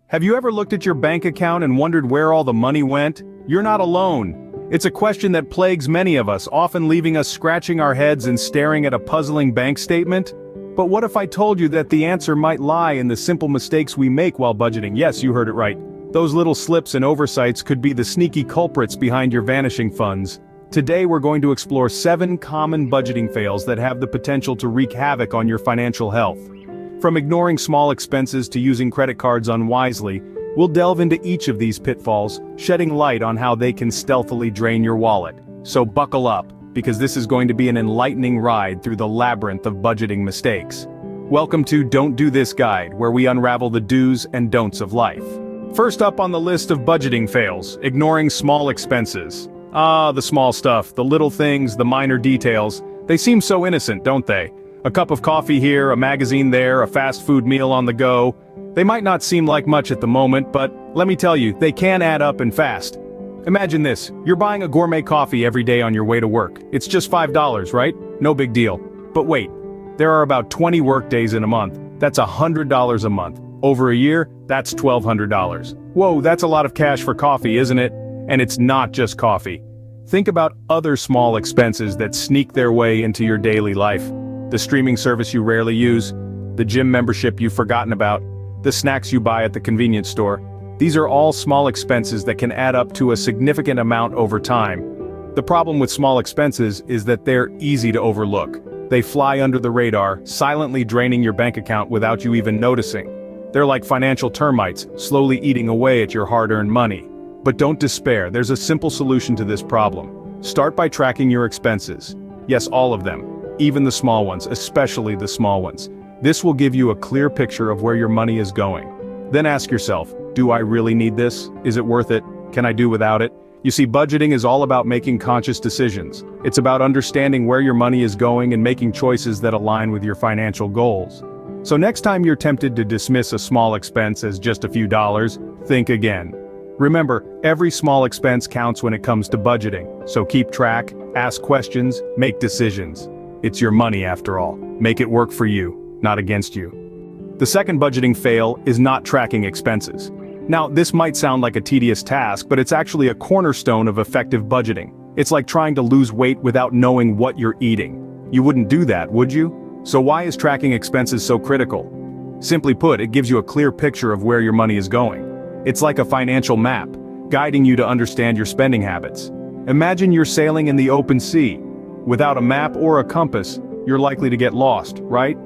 Have you ever looked at your bank account and wondered where all the money went? You're not alone. It's a question that plagues many of us, often leaving us scratching our heads and staring at a puzzling bank statement. But what if I told you that the answer might lie in the simple mistakes we make while budgeting? Yes, you heard it right. Those little slips and oversights could be the sneaky culprits behind your vanishing funds. Today we're going to explore 7 common budgeting fails that have the potential to wreak havoc on your financial health. From ignoring small expenses to using credit cards unwisely, we'll delve into each of these pitfalls, shedding light on how they can stealthily drain your wallet. So buckle up, because this is going to be an enlightening ride through the labyrinth of budgeting mistakes. Welcome to Don't Do This Guide, where we unravel the do's and don'ts of life. First up on the list of budgeting fails, ignoring small expenses. The small stuff, the little things, the minor details. They seem so innocent, don't they? A cup of coffee here, a magazine there, a fast food meal on the go. They might not seem like much at the moment, but let me tell you, they can add up and fast. Imagine this, you're buying a gourmet coffee every day on your way to work. It's just $5, right? No big deal. But wait, there are about 20 work days in a month. That's $100 a month. Over a year, that's $1,200. Whoa, that's a lot of cash for coffee, isn't it? And it's not just coffee. Think about other small expenses that sneak their way into your daily life. The streaming service you rarely use, the gym membership you've forgotten about, the snacks you buy at the convenience store. These are all small expenses that can add up to a significant amount over time. The problem with small expenses is that they're easy to overlook. They fly under the radar, silently draining your bank account without you even noticing. They're like financial termites, slowly eating away at your hard-earned money. But don't despair, there's a simple solution to this problem. Start by tracking your expenses. Yes, all of them. Even the small ones, especially the small ones. This will give you a clear picture of where your money is going. Then ask yourself, do I really need this? Is it worth it? Can I do without it? You see, budgeting is all about making conscious decisions. It's about understanding where your money is going and making choices that align with your financial goals. So next time you're tempted to dismiss a small expense as just a few dollars, think again. Remember, every small expense counts when it comes to budgeting, so keep track, ask questions, make decisions. It's your money after all. Make it work for you, not against you. The second budgeting fail is not tracking expenses. Now, this might sound like a tedious task, but it's actually a cornerstone of effective budgeting. It's like trying to lose weight without knowing what you're eating. You wouldn't do that, would you? So why is tracking expenses so critical? Simply put, it gives you a clear picture of where your money is going. It's like a financial map, guiding you to understand your spending habits. Imagine you're sailing in the open sea. Without a map or a compass, you're likely to get lost, right?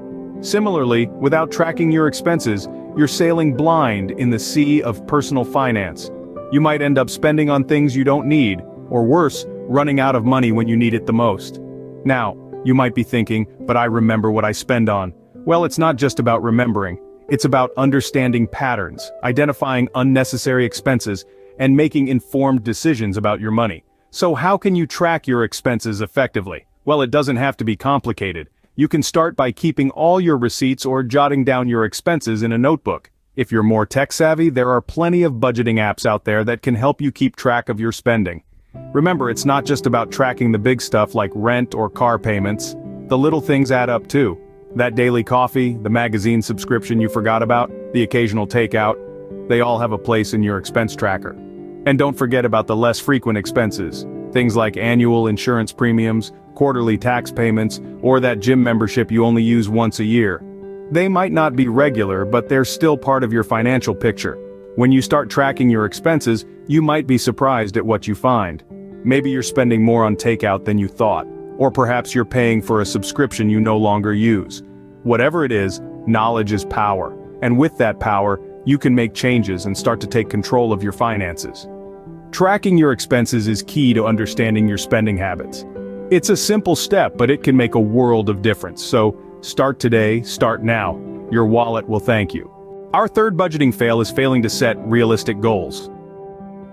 Similarly, without tracking your expenses, you're sailing blind in the sea of personal finance. You might end up spending on things you don't need, or worse, running out of money when you need it the most. Now, you might be thinking, but I remember what I spend on. Well, it's not just about remembering. It's about understanding patterns, identifying unnecessary expenses, and making informed decisions about your money. So how can you track your expenses effectively? Well, it doesn't have to be complicated. You can start by keeping all your receipts or jotting down your expenses in a notebook. If you're more tech-savvy, there are plenty of budgeting apps out there that can help you keep track of your spending. Remember, it's not just about tracking the big stuff like rent or car payments. The little things add up too. That daily coffee, the magazine subscription you forgot about, the occasional takeout, they all have a place in your expense tracker. And don't forget about the less frequent expenses, things like annual insurance premiums, quarterly tax payments, or that gym membership you only use once a year. They might not be regular, but they're still part of your financial picture. When you start tracking your expenses, you might be surprised at what you find. Maybe you're spending more on takeout than you thought, or perhaps you're paying for a subscription you no longer use. Whatever it is, knowledge is power, and with that power, you can make changes and start to take control of your finances. Tracking your expenses is key to understanding your spending habits. It's a simple step, but it can make a world of difference. So, start today, start now. Your wallet will thank you. Our third budgeting fail is failing to set realistic goals.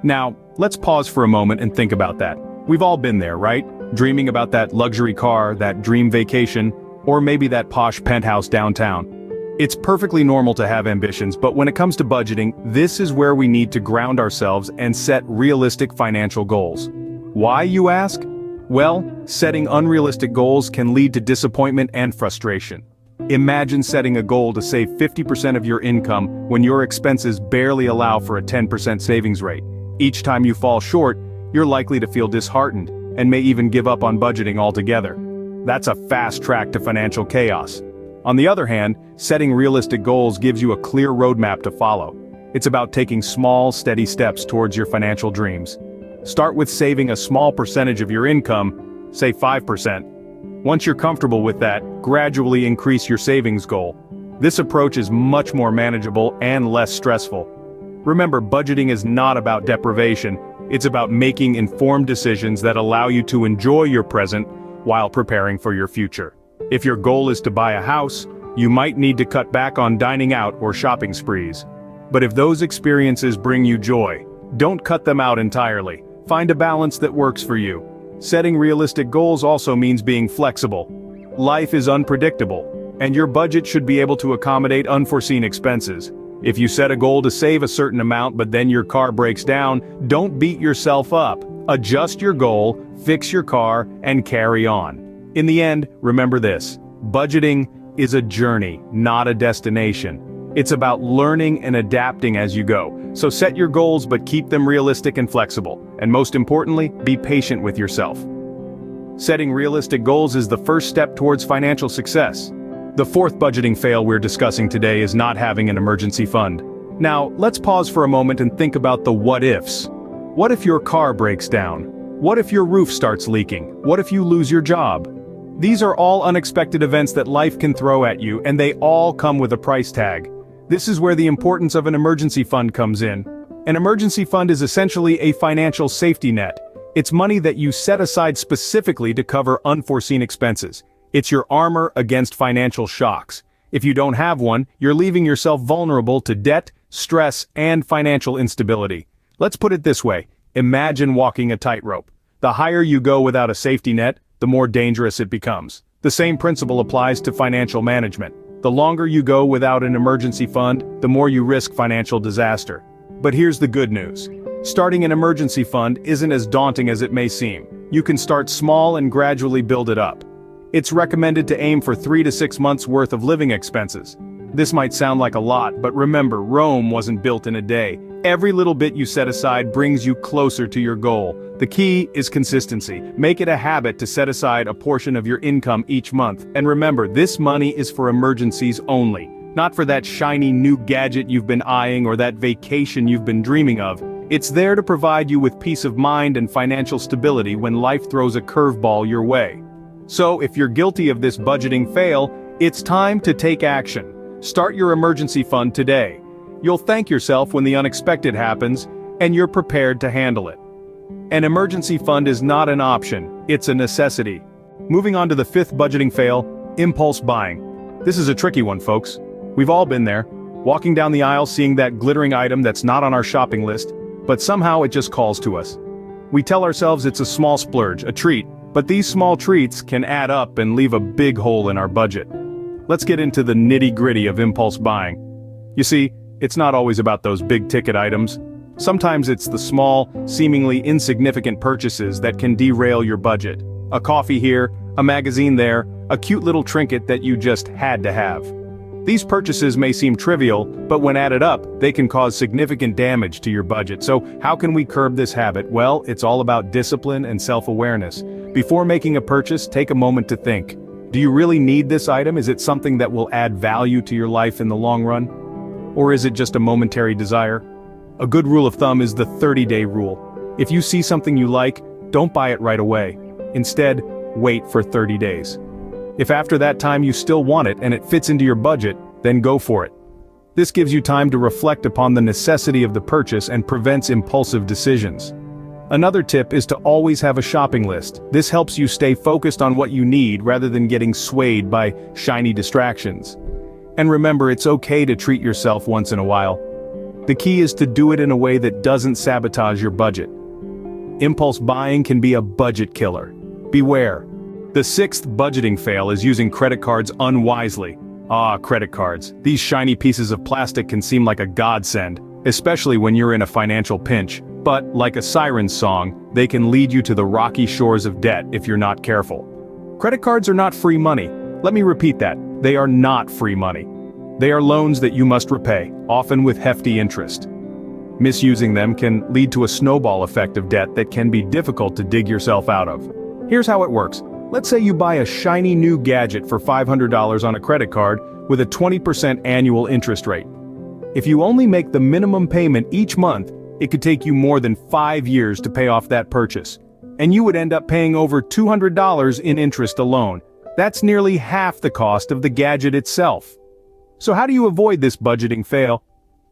Now, let's pause for a moment and think about that. We've all been there, right? Dreaming about that luxury car, that dream vacation, or maybe that posh penthouse downtown. It's perfectly normal to have ambitions, but when it comes to budgeting, this is where we need to ground ourselves and set realistic financial goals. Why, you ask? Well, setting unrealistic goals can lead to disappointment and frustration. Imagine setting a goal to save 50% of your income when your expenses barely allow for a 10% savings rate. Each time you fall short, you're likely to feel disheartened and may even give up on budgeting altogether. That's a fast track to financial chaos. On the other hand, setting realistic goals gives you a clear roadmap to follow. It's about taking small, steady steps towards your financial dreams. Start with saving a small percentage of your income, say 5%. Once you're comfortable with that, gradually increase your savings goal. This approach is much more manageable and less stressful. Remember, budgeting is not about deprivation, it's about making informed decisions that allow you to enjoy your present while preparing for your future. If your goal is to buy a house, you might need to cut back on dining out or shopping sprees. But if those experiences bring you joy, don't cut them out entirely. Find a balance that works for you. Setting realistic goals also means being flexible. Life is unpredictable, and your budget should be able to accommodate unforeseen expenses. If you set a goal to save a certain amount but then your car breaks down, don't beat yourself up. Adjust your goal, fix your car, and carry on. In the end, remember this: budgeting is a journey, not a destination. It's about learning and adapting as you go. So set your goals but keep them realistic and flexible. And most importantly, be patient with yourself. Setting realistic goals is the first step towards financial success. The fourth budgeting fail we're discussing today is not having an emergency fund. Now, let's pause for a moment and think about the what-ifs. What if your car breaks down? What if your roof starts leaking? What if you lose your job? These are all unexpected events that life can throw at you, and they all come with a price tag. This is where the importance of an emergency fund comes in. An emergency fund is essentially a financial safety net. It's money that you set aside specifically to cover unforeseen expenses. It's your armor against financial shocks. If you don't have one, you're leaving yourself vulnerable to debt, stress, and financial instability. Let's put it this way: imagine walking a tightrope. The higher you go without a safety net, the more dangerous it becomes. The same principle applies to financial management. The longer you go without an emergency fund, the more you risk financial disaster. But here's the good news. Starting an emergency fund isn't as daunting as it may seem. You can start small and gradually build it up. It's recommended to aim for 3 to 6 months worth of living expenses. This might sound like a lot, but remember, Rome wasn't built in a day. Every little bit you set aside brings you closer to your goal. The key is consistency. Make it a habit to set aside a portion of your income each month. And remember, this money is for emergencies only, not for that shiny new gadget you've been eyeing or that vacation you've been dreaming of. It's there to provide you with peace of mind and financial stability when life throws a curveball your way. So, if you're guilty of this budgeting fail, it's time to take action. Start your emergency fund today. You'll thank yourself when the unexpected happens, and you're prepared to handle it. An emergency fund is not an option, it's a necessity. Moving on to the fifth budgeting fail, impulse buying. This is a tricky one, folks. We've all been there, walking down the aisle seeing that glittering item that's not on our shopping list, but somehow it just calls to us. We tell ourselves it's a small splurge, a treat, but these small treats can add up and leave a big hole in our budget. Let's get into the nitty-gritty of impulse buying. You see, it's not always about those big-ticket items. Sometimes it's the small, seemingly insignificant purchases that can derail your budget. A coffee here, a magazine there, a cute little trinket that you just had to have. These purchases may seem trivial, but when added up, they can cause significant damage to your budget. So, how can we curb this habit? Well, it's all about discipline and self-awareness. Before making a purchase, take a moment to think. Do you really need this item? Is it something that will add value to your life in the long run? Or is it just a momentary desire? A good rule of thumb is the 30-day rule. If you see something you like, don't buy it right away. Instead, wait for 30 days. If after that time you still want it and it fits into your budget, then go for it. This gives you time to reflect upon the necessity of the purchase and prevents impulsive decisions. Another tip is to always have a shopping list. This helps you stay focused on what you need rather than getting swayed by shiny distractions. And remember, it's okay to treat yourself once in a while. The key is to do it in a way that doesn't sabotage your budget. Impulse buying can be a budget killer. Beware. The sixth budgeting fail is using credit cards unwisely. Credit cards. These shiny pieces of plastic can seem like a godsend, especially when you're in a financial pinch. But, like a siren song, they can lead you to the rocky shores of debt if you're not careful. Credit cards are not free money. Let me repeat that. They are not free money. They are loans that you must repay, often with hefty interest. Misusing them can lead to a snowball effect of debt that can be difficult to dig yourself out of. Here's how it works. Let's say you buy a shiny new gadget for $500 on a credit card with a 20% annual interest rate. If you only make the minimum payment each month, it could take you more than 5 years to pay off that purchase. And you would end up paying over $200 in interest alone. That's nearly half the cost of the gadget itself. So how do you avoid this budgeting fail?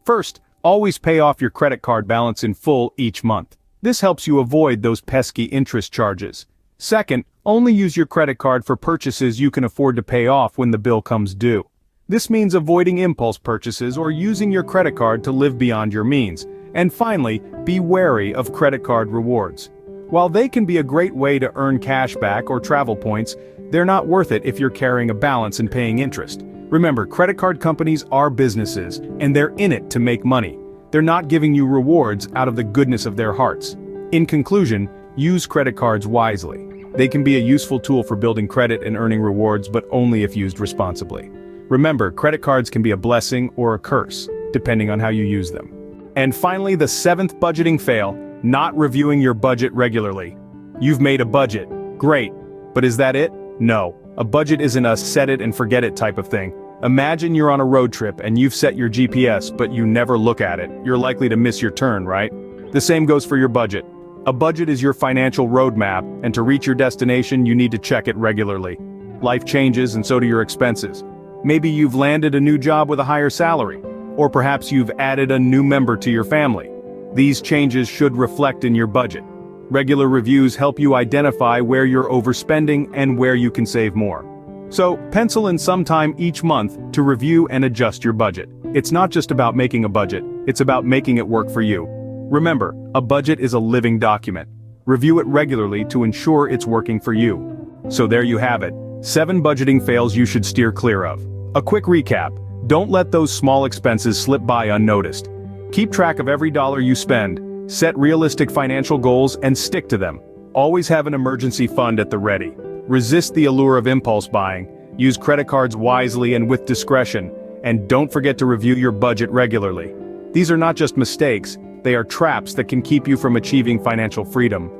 First, always pay off your credit card balance in full each month. This helps you avoid those pesky interest charges. Second, only use your credit card for purchases you can afford to pay off when the bill comes due. This means avoiding impulse purchases or using your credit card to live beyond your means. And finally, be wary of credit card rewards. While they can be a great way to earn cash back or travel points, they're not worth it if you're carrying a balance and paying interest. Remember, credit card companies are businesses, and they're in it to make money. They're not giving you rewards out of the goodness of their hearts. In conclusion, use credit cards wisely. They can be a useful tool for building credit and earning rewards, but only if used responsibly. Remember, credit cards can be a blessing or a curse, depending on how you use them. And finally, the 7th budgeting fail, not reviewing your budget regularly. You've made a budget. Great. But is that it? No. A budget isn't a set it and forget it type of thing. Imagine you're on a road trip and you've set your GPS, but you never look at it. You're likely to miss your turn, right? The same goes for your budget. A budget is your financial roadmap, and to reach your destination, you need to check it regularly. Life changes, and so do your expenses. Maybe you've landed a new job with a higher salary, or perhaps you've added a new member to your family. These changes should reflect in your budget. Regular reviews help you identify where you're overspending and where you can save more. So, pencil in some time each month to review and adjust your budget. It's not just about making a budget, it's about making it work for you. Remember, a budget is a living document. Review it regularly to ensure it's working for you. So there you have it, 7 budgeting fails you should steer clear of. A quick recap: don't let those small expenses slip by unnoticed. Keep track of every dollar you spend. Set realistic financial goals and stick to them. Always have an emergency fund at the ready. Resist the allure of impulse buying. Use credit cards wisely and with discretion. And don't forget to review your budget regularly. These are not just mistakes, they are traps that can keep you from achieving financial freedom.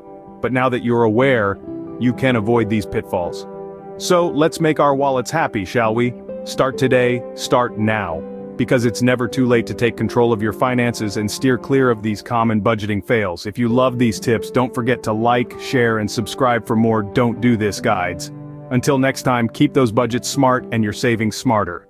But now that you're aware, you can avoid these pitfalls. So let's make our wallets happy, shall we? Start today, start now. Because it's never too late to take control of your finances and steer clear of these common budgeting fails. If you love these tips, don't forget to like, share, and subscribe for more Don't Do This guides. Until next time, keep those budgets smart and your savings smarter.